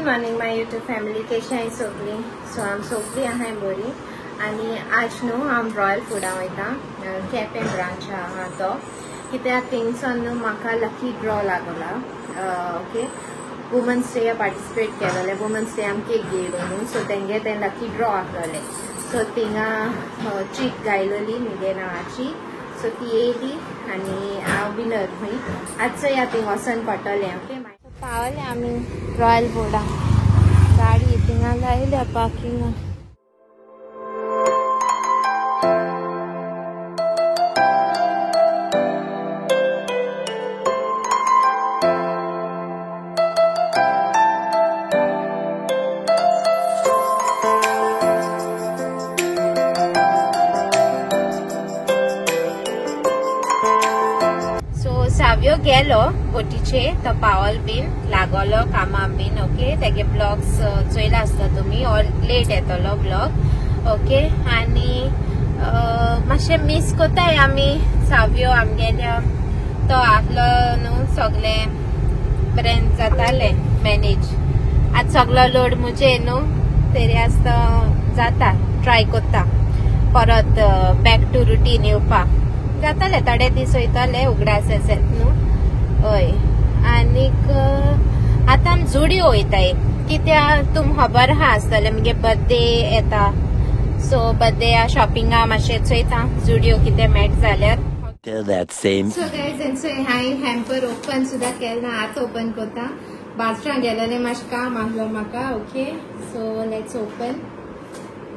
Good morning my YouTube family. कशी आहे सगळी? सो आम सगळी आहे बरी. आणि आज न्हू आम रॉयल फुडा वयता. केपें ब्रांच आहा तो, कित्याक थिंगसान न्हू म्हाका लकी ड्रॉ लागला. ओके, वुमन्स डे पार्टिसिपेट केलेले. वुमन्स डे आम केक घेयलो न्हू, सो तेंगे ते लकी ड्रॉ आसलेले. सो थिंगा चीट गायलोली म्हगे नांवाची. सो ती येयली आनी हांव विनर खंय. आजचो ह्या थिंग वचून पडटलें. ओके, पावले आमी रॉयल फुडा. गाडी थिंगा लायल्या पार्किंगान. सावियो गेलो बोटीचे तो पावल बीन लागलो कामां बीन. ओके, तेगे ब्लॉग्स चोयला आसता तुमी, ऑर लेट येतलो ब्लॉग. ओके, आनी मातशें मिस कोताय आमी सावियो आमगेल्या. तो आसलो न्हू सगळे बरें जाताले मॅनेज. आज सगळो लोड मुजे न्हू, तरी आसता जाता. ट्राय कोत्ता परत बॅक टू रुटीन येवपाक. जाताले थोडे दीस वयताले उगडास आसत न्हू. हय, आनीक आतां आमी जुडियो वयताय. कित्याक तुम खबर आहा आसतलें मगे बर्थडे येता. सो बर्थडे शॉपिंगा मातशें चोयता जुडियो कितें मेळटा जाल्यार. सो गायज हांवें हॅम्पर ओपन सुद्दां केलें ना, आतां ओपन कोता. बाजरां गेलेलें मातशें काम आसलो म्हाका. Okay, so let's open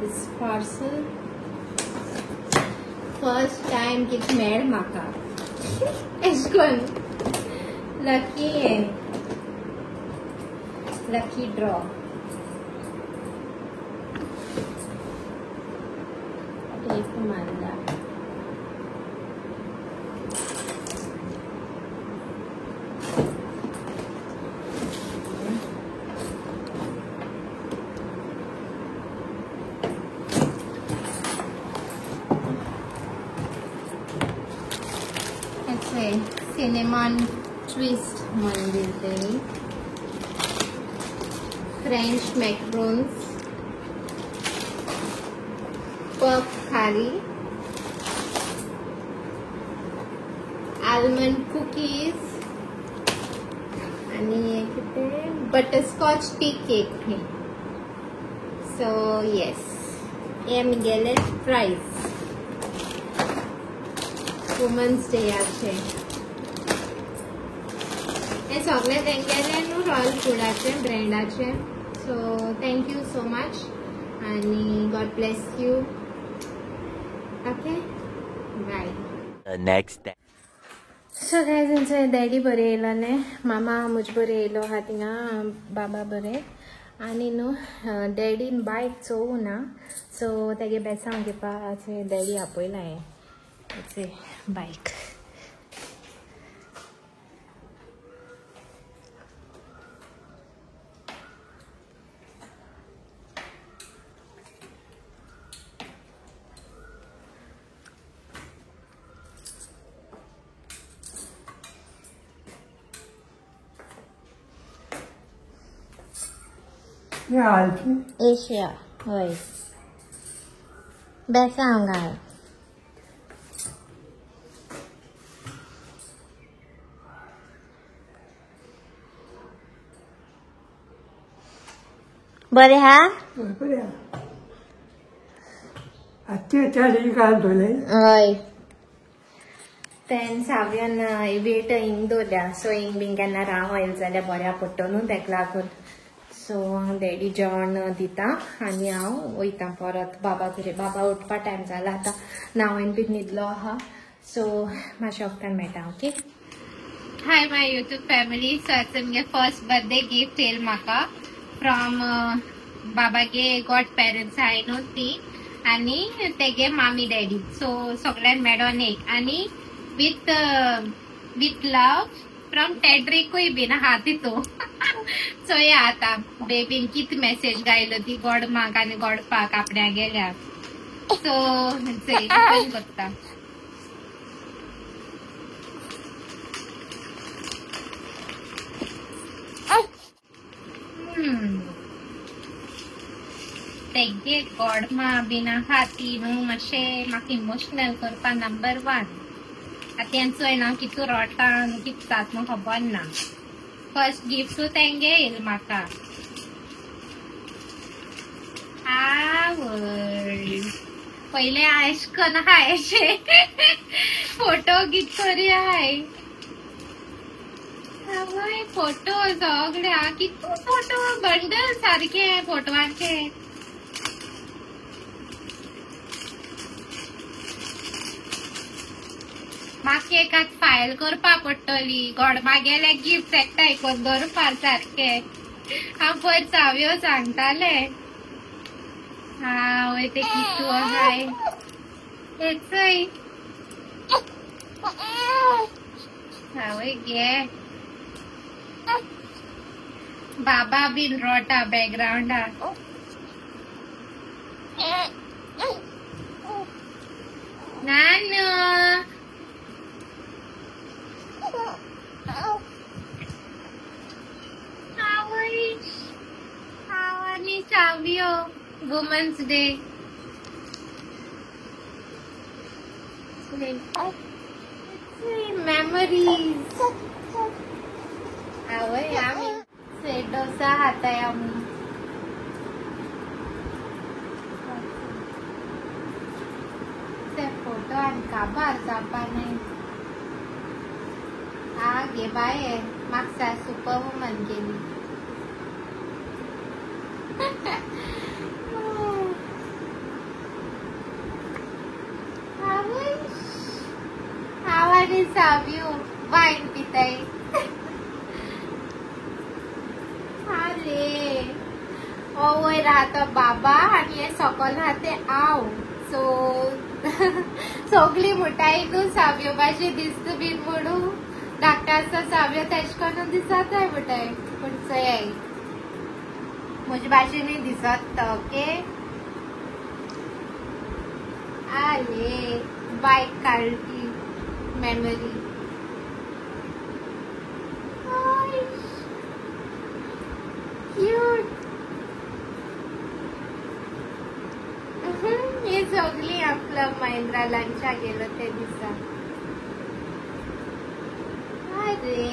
this parcel. First time कितें मेळ म्हाका एश कोन लकी ड्रॉ. टेप मारला. सिनेमान ट्विस्ट म्हणून दिलतेली. फ्रेंच मॅक्रोन्स, पफ खारी, आलमंड कुकीज आणि butterscotch tea cake. So yes, हे आमगेले प्राइस वुमन्स डेयाचे. हे सगळे तेंगेले न्हू रॉयल फुडाचे ब्रँडाचे. सो थँक्यू सो मच आणि God bless you. Okay, bye. Next day. So guys daddy बरे येयलोले, मामा मुझे बरे येयलो आहा थिंगा, बाबा बरे. आनी न्हू डॅडीन बायक चोवू ना, सो तेगे बेसांव घेवपाक डॅडी आपयला हे बायक. एशिया हय, बेसांव घाल. बरे हा? हय, तेन सावियन वेट हिंग दवरल्या. सो हिंग बीन केन्ना राव येल जाल्यार बऱ्या पडटा न्हू, तेका लागून. सो डॅडी जेवण दिता आनी हांव वयता परत बाबा कडेन. बाबा उठपा टायम जाला आतां. न्हांवन बीन न्हिदलो आहा, सो मातशें वक्तान मेळटा. Okay, hi my YouTube family. So आतां मगे फर्स्ट बर्थडे गिफ्ट येयल म्हाका फ्रॉम बाबागे गॉड पेरेंट्स आहाय न्हू ती, आनी तेगे मामी डॅडी. सो सगळ्यांक मेळोन एक. आनी विथ लव फ्रॉम टेड्रिकूय बीन आहा तितू. सो या आता बेबीन कित मेसेज गायलो ती गॉड माग आनी गॉड पाक आपण्या गेल्या. सो ओपन करता. तेगे गोडमा बिना खाती न्हू मातशें म्हाका इमोशनल करपा नंबर 1 आतां तेंचो ना कितू रोटा न्हू कितें जाता म्हाका खबर ना फर्स्ट गिफ्ट तेंगे येल म्हाका आवय पहिले आयश कन हायशे फोटो कित करी हाय आवय फोटो सगळ्या कितू फोटो बंडल सारखे फोटवाचे म्हाका एकाक फायल करपा पडटली गोडमा गेले गिफ्ट एकठांय करून दवरपा सारखे हांव पयर चाव्यो सांगताले आवय ते कितू आहाय हेचय आवय गे बाबा बीन रोटा बॅकग्राउंडा नानू आवय आवानी चाव्यो वुमन्स डे मेमोरीज आवय आमी डोसा हाताय आमी ते फोटो आनी काबार जावपा नाय गे बाये म्हाका सुपर वुमन केली आवानी साव्यो वाईन पिताय अरे वयर राहता बाबा आनी हे सकल आहा ते हांव सो सगळी मुठाई न्हू साव्यो भाजी दिसता बीन म्हणून धाकटा आसता साव्यो तेश करून दिसताय मुठाई पूण चोय म्हजे भाशेनूय दिसत ओके आले बायक काडली मेमरी क्यूट हे सगळी आपलं महिंद्रा लंचा गेलो ते दिसा अरे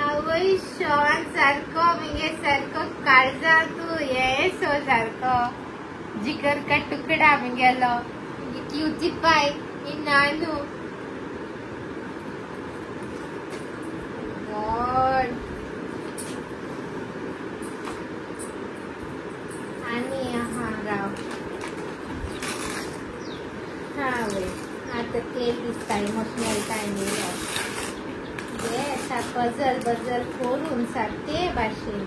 आवय शॉन सारको मिगे सारको काळजा तू ये सो सारको जिगर का तुकडा मिगेलो क्यूटी पाय नानू गॉड आणि हा राव हा वय आता ते दिसता इमोशनल टायमिंग येस पजल बजल करून सारखे भाशेन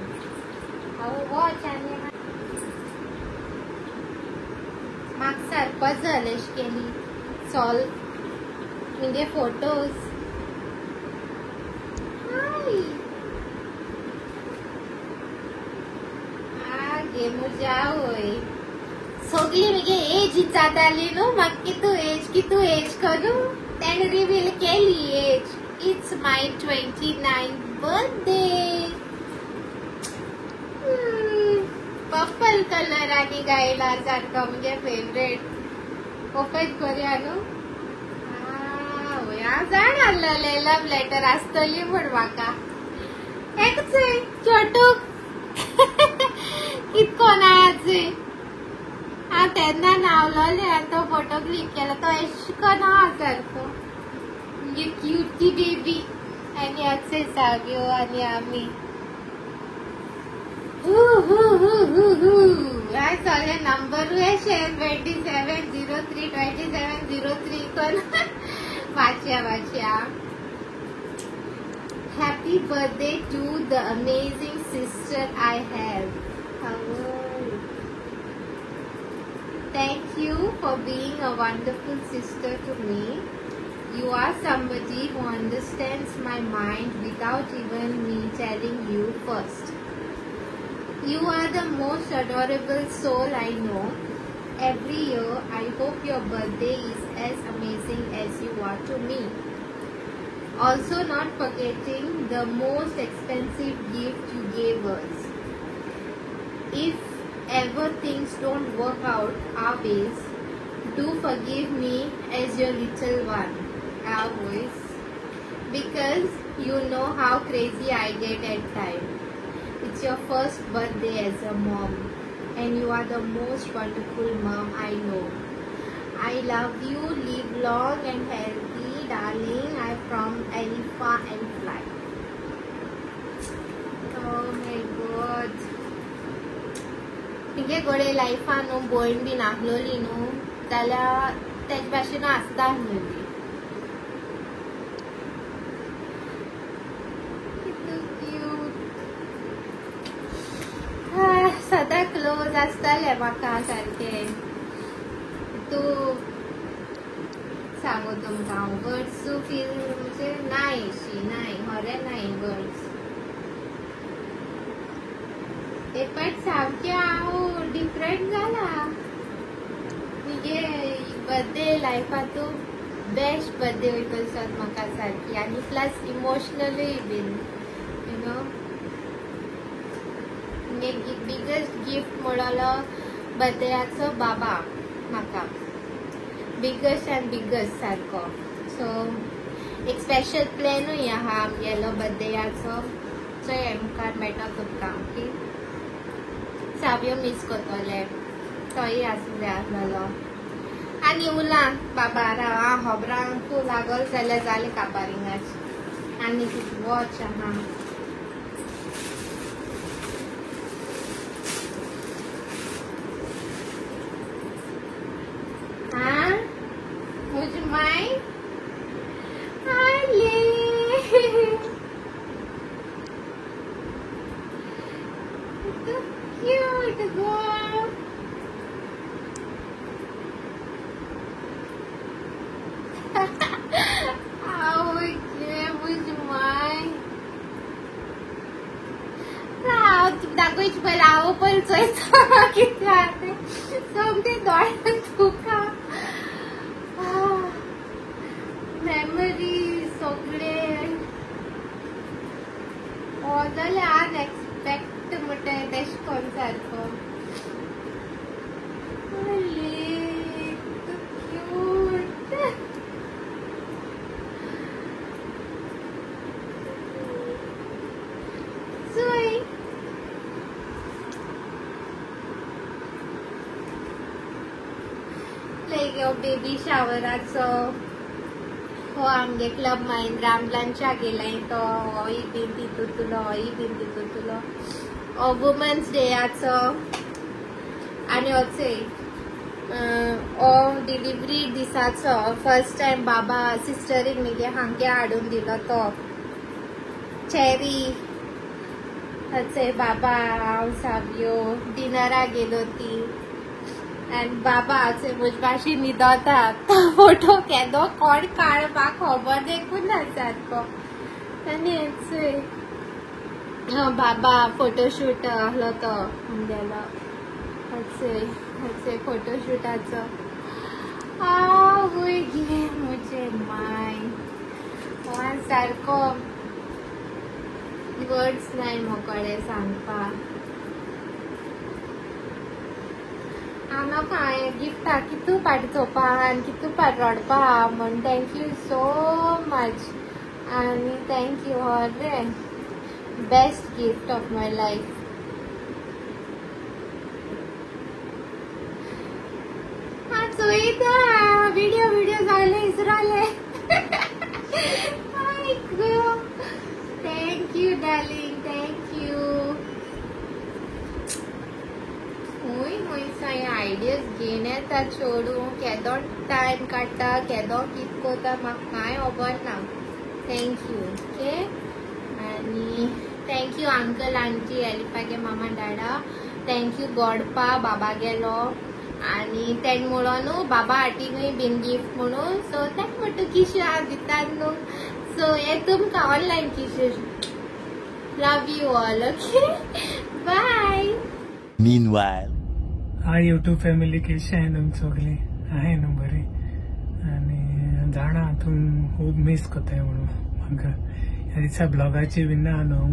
हांव वॉच आनी म्हाका सार पजल एश केली सॉल्व म्हणजे फोटोज गे म्हज्या वय सगळी मगे एज जाताली न्हू म्हाका कितू एज करू तेणे रिवील केली as it's my 29th birthday purple colour आनी गायला सारको म्हणजे फेवरेट ओपन करूया न्हू हांव जाण आसलेले लव लेटर आसतली म्हण म्हाका एकचय छोटूक कितको नाचे हांव तेन्ना नावलोले आनी तो फोटो क्लिक केलो तो एशको ना सारको म्हणजे क्यूटी बेबी आनी अक्षय साग्यो आनी आमी सगळे नंबर 27032703 कोण वाच्या Happy birthday to the amazing sister I have. Thank you for being a wonderful sister to me. You are somebody who understands my mind without even me telling you first. You are the most adorable soul I know. Every year, I hope your birthday is as amazing as you are to me. Also not forgetting the most expensive gift you gave us. If ever things don't work out our ways, do forgive me as your little one, our voice. Because you know how crazy I get at times. It's your first birthday as a mom, and you are the most wonderful mom I know. I love you. Live long and healthy, darling. I'm from Alifa and Fly. Oh my God. तिगे गोडे लायफान न्हू भयण B नाहलोली न्हू जाल्यार तेजे भाशेन आसता न्हू. सदां क्लोज आसताले म्हाका सारखे. तूं सांगू तुमकां वर्ड्स फील म्हणजे नाय शी नाय खरें नाय वर्ड्स. पण सामकें हांव डिफरंट जाला. तुगे बर्थडे लायफांतू बेस्ट बर्थडे वयता दिसता म्हाका सारकी. आनी प्लस इमोशनलूय बीन यू नो. बिगेस्ट गिफ्ट म्हणलो बर्थडेयाचो बाबा म्हाका. बिगेस्ट एंड बिगेस्ट सारको. सो एक स्पेशल प्लॅनूय आहा आमगेलो बर्थडेयाचो. सो हे मुखार मेळटा तुमकां. ओके सावयो मिस करतले तोय आसूं जाय आसलो. आनी उलां बाबा राव खबरांक तूं लागल जाल्यार जालें कापारिंगाच. आनी कितें वॉच आहा. Would you mind? So cute, girl. Oh, yeah, would you mind? दाखवायची पहिले आव पण चोयचा किती राहते समते दोळ्यात तुका. मेमरी सगळे जाले अनएक्सपेक्ट म्हणटा तेश कोन सारको. क्यूट. चोय लायक बेबी शावराचो हो आमगे क्लब महिंद्रा आमलांच्या गेलाय तो होय बीन तितूतलो होय बीन तितूतलो. वुमन्स डेयाचो आनी होचे ओ डिलिव्हरी दिसाचो फर्स्ट टाइम बाबा सिस्टरीक मगे हांगे हाडून दिलो तो चेरी. होचे बाबा हांव सावयो डिनरा गेलो ती. And बाबा से मुझ भाषी निदोता तो फोटो केदो कोण काढपाक खबर देखून ना सारको. आनी बाबा फोटोशूट आहलो तो गेलो हसे फोटोशूटाचो. आवय गे मुझे माय वन सारको वर्ड्स नाय मोकळे सांगपाक. हांव काय गिफ्टा कितू पाट चोवपा आनी कितू पाट रडपा म्हण थँक्यू सो मच. आनी थँक्यू हरे best gift of my life. चोयता व्हिडिओ जाले इसराले. Thank you darling thank you. आयडियाज घेवन येता चोडू केदो टायम काडटा केदो कित कोता म्हाका कांय खबर ना. थँक्यू. ओके आनी थँक्यू अंकल आंटी एलिफागे मामा डाडा. थँक्यू गोडपा बाबा गेलो आनी तेण म्हणून बाबा हाटीनूय बीन गिफ्ट म्हणून. सो तेक म्हणटा किशे हांव दितात न्हू. सो हे तुमकां ऑनलायन किशे. Love you all. Okay bye. Meanwhile. Hi YouTube family कशी आहे तुम सगळी. आहे न्हू बरी. आणि जाणा तुम खूब मिस करताय म्हणून म्हाका ह्या दिसा ब्लॉगाचे बीन ना न्हू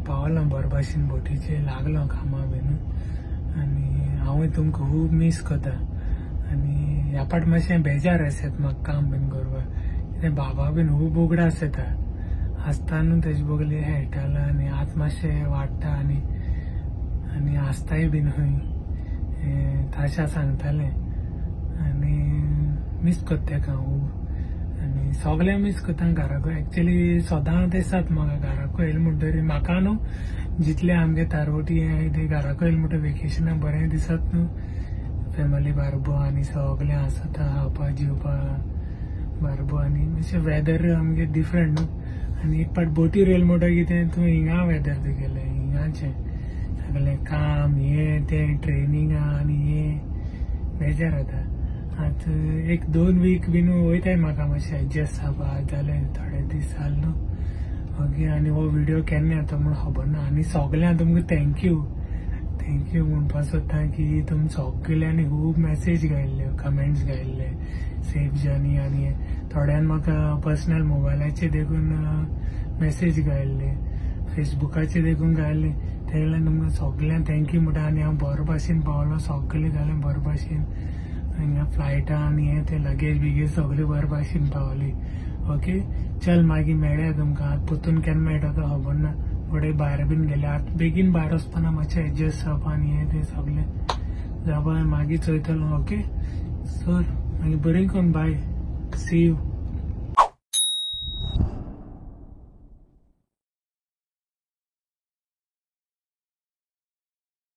पावलो बरो भाशेन बोटीचे लागलो कामा बीन आनी हांवूय तुमकां खूब मिस करता आनी ह्या पाट मातशें बेजार आसत म्हाका काम बीन करपाक कित्याक बाबा बीन खूब उगडा आसता आसता न्हू तेजे बगले हेळटालो आनी आतां मातशें वाडटा आनी आसताय बीन खंय ताशा सांगताले आनी मिस करता तेका खूब आनी सगळे मिस करता घराको एक्चुअली सदांच दिसतात म्हाका घराको येयले म्हणटरी म्हाका न्हू जितले आमगे तारवटी ते घराको येयले म्हणटा वेकेशनाक बरें दिसत न्हू फॅमिली बारबो आनी सगळे आसता खावपा जेवपाक बारबो आनी मातशें वेदर आमगे डिफरंट न्हू आनी एक पाट बोटीर येयले म्हणटा कितें तूं हिंगा वेदर तुगेलें हिंगाचें सगळें काम हे तें ट्रेनिंगा आनी हे बेजार जाता आतां 1-2 वीक बीन वयताय म्हाका मातशें एडजस्ट जावपाक जालें थोडे दीस जाले न्हू ओके आनी हो व्हिडिओ केन्ना येता म्हूण खबर ना आनी सगळ्यांक तुमकां थँक्यू म्हणपाक सोदता की तुमी सगळ्यांनी खूब मेसेज घायल्ले कमेंट्स घायल्ले सेफ जर्नी आनी थोड्यान म्हाका पर्सनल मोबायलाचेर देखून मेसेज घायल्ले फेसबुकाचेर देखून घायल्ले ते लागून तुमकां सगळ्यांक थँक्यू म्हणटा आनी हांव बरो भाशेन पावलो सगळें जालें बरो भाशेन हिंगा फ्लायटां आनी हे ते लगेज बिगेज सगळें बरो भाशेन पावली ओके चल मागीर मेळया तुमकां आतां परतून केन्ना मेळटा तो खबर ना फुडें भायर बीन गेले आतां बेगीन भायर वचपाना मातशें एडजस्ट जावपा आनी हे ते सगळें जावपा मागीर चोयतलो ओके सर मागीर बरें करून बाय सी यू